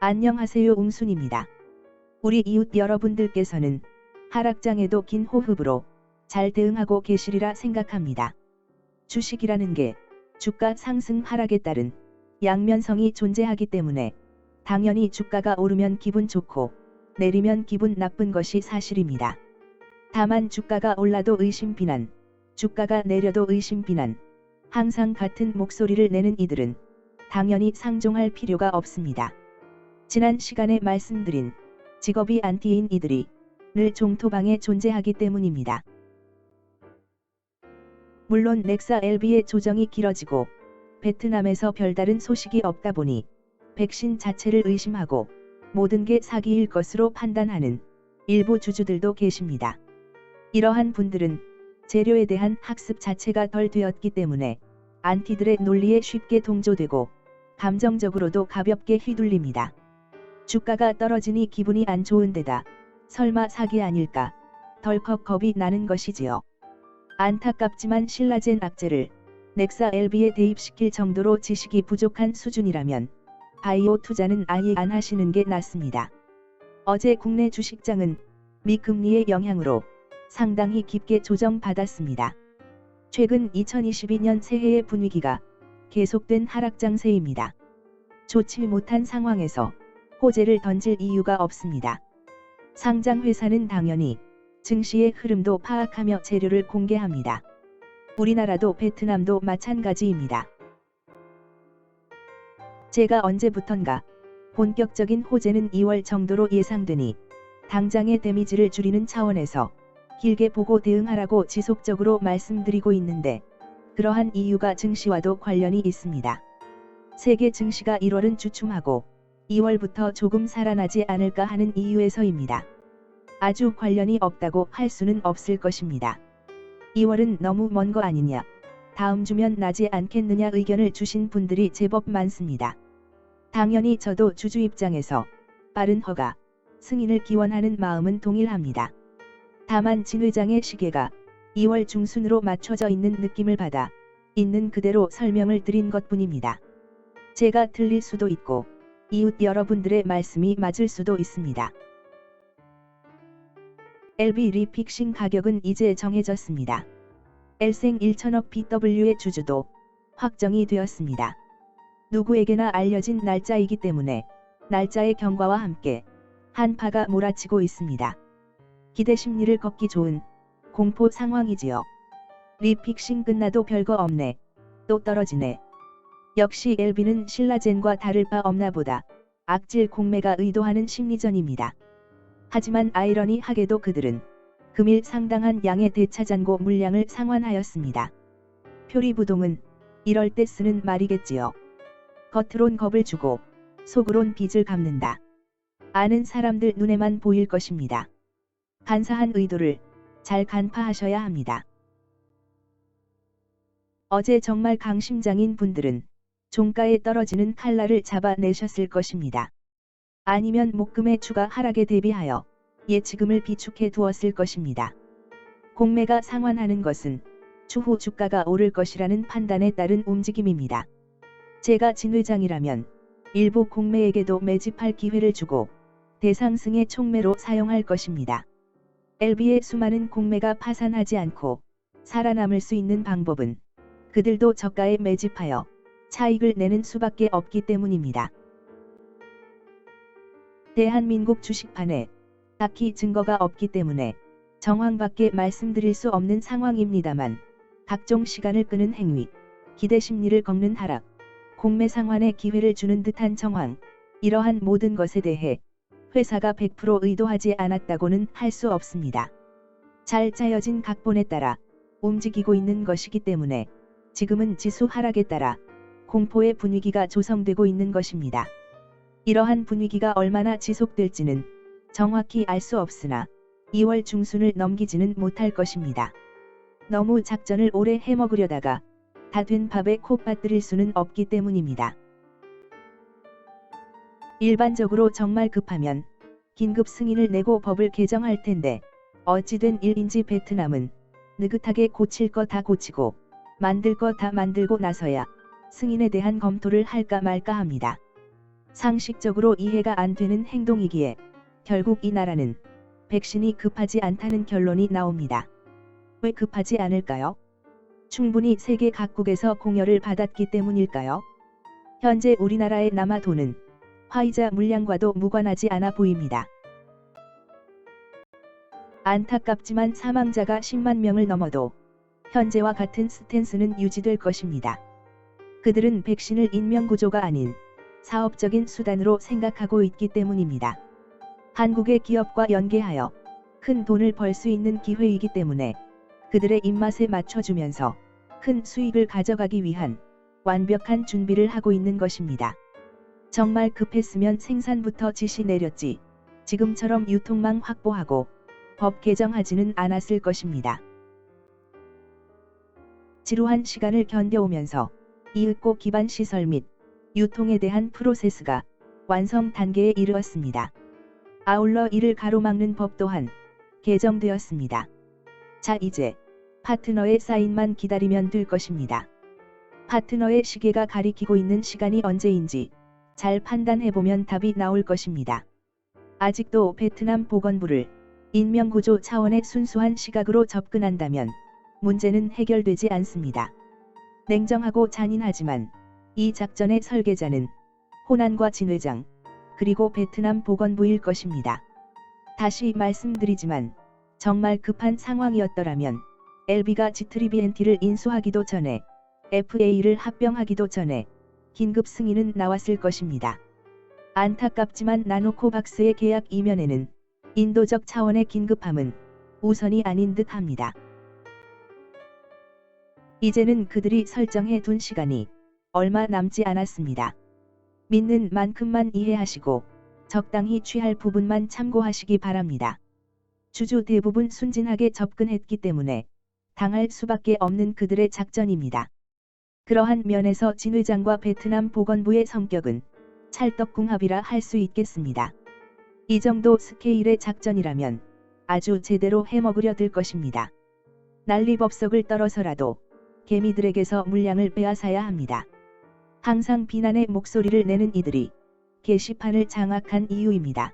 안녕하세요, 웅순입니다. 우리 이웃 여러분들께서는 하락장에도 긴 호흡으로 잘 대응하고 계시리라 생각합니다. 주식이라는 게 주가 상승 하락에 따른 양면성이 존재하기 때문에 당연히 주가가 오르면 기분 좋고 내리면 기분 나쁜 것이 사실입니다. 다만 주가가 올라도 의심 비난, 주가가 내려도 의심 비난, 항상 같은 목소리를 내는 이들은 당연히 상종할 필요가 없습니다. 지난 시간에 말씀드린 직업이 안티인 이들이 늘 종토방에 존재하기 때문입니다. 물론 넥사 LB의 조정이 길어지고 베트남에서 별다른 소식이 없다 보니 백신 자체를 의심하고 모든 게 사기일 것으로 판단하는 일부 주주들도 계십니다. 이러한 분들은 재료에 대한 학습 자체가 덜 되었기 때문에 안티들의 논리에 쉽게 동조되고 감정적으로도 가볍게 휘둘립니다. 주가가 떨어지니 기분이 안 좋은데다 설마 사기 아닐까 덜컥 겁이 나는 것이지요. 안타깝지만 신라젠 악재를 넥사 LB에 대입시킬 정도로 지식이 부족한 수준이라면 바이오 투자는 아예 안 하시는 게 낫습니다. 어제 국내 주식장은 미금리의 영향으로 상당히 깊게 조정받았습니다. 최근 2022년 새해의 분위기가 계속된 하락장세입니다. 좋지 못한 상황에서 호재를 던질 이유가 없습니다. 상장회사는 당연히 증시의 흐름도 파악하며 재료를 공개합니다. 우리나라도 베트남도 마찬가지입니다. 제가 언제부턴가 본격적인 호재는 2월 정도로 예상되니 당장의 데미지를 줄이는 차원에서 길게 보고 대응하라고 지속적으로 말씀드리고 있는데 그러한 이유가 증시와도 관련이 있습니다. 세계 증시가 1월은 주춤하고 2월부터 조금 살아나지 않을까 하는 이유에서입니다. 아주 관련이 없다고 할 수는 없을 것입니다. 2월은 너무 먼 거 아니냐, 다음 주면 나지 않겠느냐 의견을 주신 분들이 제법 많습니다. 당연히 저도 주주 입장에서 빠른 허가, 승인을 기원하는 마음은 동일합니다. 다만 진 회장의 시계가 2월 중순으로 맞춰져 있는 느낌을 받아 있는 그대로 설명을 드린 것뿐입니다. 제가 틀릴 수도 있고 이웃 여러분들의 말씀이 맞을 수도 있습니다. LB 리픽싱 가격은 이제 정해졌습니다. 엘생 1천억 BW의 주주도 확정이 되었습니다. 누구에게나 알려진 날짜이기 때문에 날짜의 경과와 함께 한파가 몰아치고 있습니다. 기대 심리를 걷기 좋은 공포 상황이지요. 리픽싱 끝나도 별거 없네. 또 떨어지네. 역시 LB는 신라젠과 다를 바 없나 보다. 악질 공매가 의도하는 심리전입니다. 하지만 아이러니하게도 그들은 금일 상당한 양의 대차잔고 물량을 상환하였습니다. 표리부동은 이럴 때 쓰는 말이겠지요. 겉으론 겁을 주고 속으론 빚을 갚는다. 아는 사람들 눈에만 보일 것입니다. 간사한 의도를 잘 간파하셔야 합니다. 어제 정말 강심장인 분들은 종가에 떨어지는 칼날을 잡아내셨을 것입니다. 아니면 목금의 추가 하락에 대비하여 예치금을 비축해 두었을 것입니다. 공매가 상환하는 것은 추후 주가가 오를 것이라는 판단에 따른 움직임입니다. 제가 진 회장이라면 일부 공매에게도 매집할 기회를 주고 대상승의 촉매로 사용할 것입니다. LB의 수많은 공매가 파산하지 않고 살아남을 수 있는 방법은 그들도 저가에 매집하여 차익을 내는 수밖에 없기 때문입니다. 대한민국 주식판에 딱히 증거가 없기 때문에 정황밖에 말씀드릴 수 없는 상황입니다만 각종 시간을 끄는 행위, 기대 심리를 꺾는 하락, 공매 상환의 기회를 주는 듯한 정황, 이러한 모든 것에 대해 회사가 100% 의도하지 않았다고는 할 수 없습니다. 잘 짜여진 각본에 따라 움직이고 있는 것이기 때문에 지금은 지수 하락에 따라 공포의 분위기가 조성되고 있는 것입니다. 이러한 분위기가 얼마나 지속될지는 정확히 알 수 없으나 2월 중순을 넘기지는 못할 것입니다. 너무 작전을 오래 해먹으려다가 다 된 밥에 코 빠뜨릴 수는 없기 때문입니다. 일반적으로 정말 급하면 긴급 승인을 내고 법을 개정할 텐데 어찌된 일인지 베트남은 느긋하게 고칠 거 다 고치고 만들 거 다 만들고 나서야 승인에 대한 검토를 할까 말까 합니다. 상식적으로 이해가 안 되는 행동이기에 결국 이 나라는 백신이 급하지 않다는 결론이 나옵니다. 왜 급하지 않을까요? 충분히 세계 각국에서 공여를 받았기 때문일까요? 현재 우리나라에 남아 도는 화이자 물량과도 무관하지 않아 보입니다. 안타깝지만 사망자가 10만 명을 넘어도 현재와 같은 스탠스는 유지될 것입니다. 그들은 백신을 인명구조가 아닌 사업적인 수단으로 생각하고 있기 때문입니다. 한국의 기업과 연계하여 큰 돈을 벌 수 있는 기회이기 때문에 그들의 입맛에 맞춰주면서 큰 수익을 가져가기 위한 완벽한 준비를 하고 있는 것입니다. 정말 급했으면 생산부터 지시 내렸지 지금처럼 유통망 확보하고 법 개정하지는 않았을 것입니다. 지루한 시간을 견뎌오면서 이윽고 기반 시설 및 유통에 대한 프로세스가 완성 단계에 이르렀습니다. 아울러 이를 가로막는 법 또한 개정되었습니다. 자, 이제 파트너의 사인만 기다리면 될 것입니다. 파트너의 시계가 가리키고 있는 시간이 언제인지 잘 판단해보면 답이 나올 것입니다. 아직도 베트남 보건부를 인명구조 차원의 순수한 시각으로 접근한다면 문제는 해결되지 않습니다. 냉정하고 잔인하지만 이 작전의 설계자는 호난과 진 회장 그리고 베트남 보건부일 것입니다. 다시 말씀드리지만 정말 급한 상황이었더라면 LB가 G3BNT를 인수하기도 전에 FA를 합병하기도 전에 긴급 승인은 나왔을 것입니다. 안타깝지만 나노코박스의 계약 이면에는 인도적 차원의 긴급함은 우선이 아닌 듯 합니다. 이제는 그들이 설정해 둔 시간이 얼마 남지 않았습니다. 믿는 만큼만 이해하시고 적당히 취할 부분만 참고하시기 바랍니다. 주주 대부분 순진하게 접근했기 때문에 당할 수밖에 없는 그들의 작전입니다. 그러한 면에서 진 회장과 베트남 보건부의 성격은 찰떡궁합이라 할 수 있겠습니다. 이 정도 스케일의 작전이라면 아주 제대로 해먹으려 들 것입니다. 난리법석을 떨어서라도 개미들에게서 물량을 빼앗아야 합니다. 항상 비난의 목소리를 내는 이들이 게시판을 장악한 이유입니다.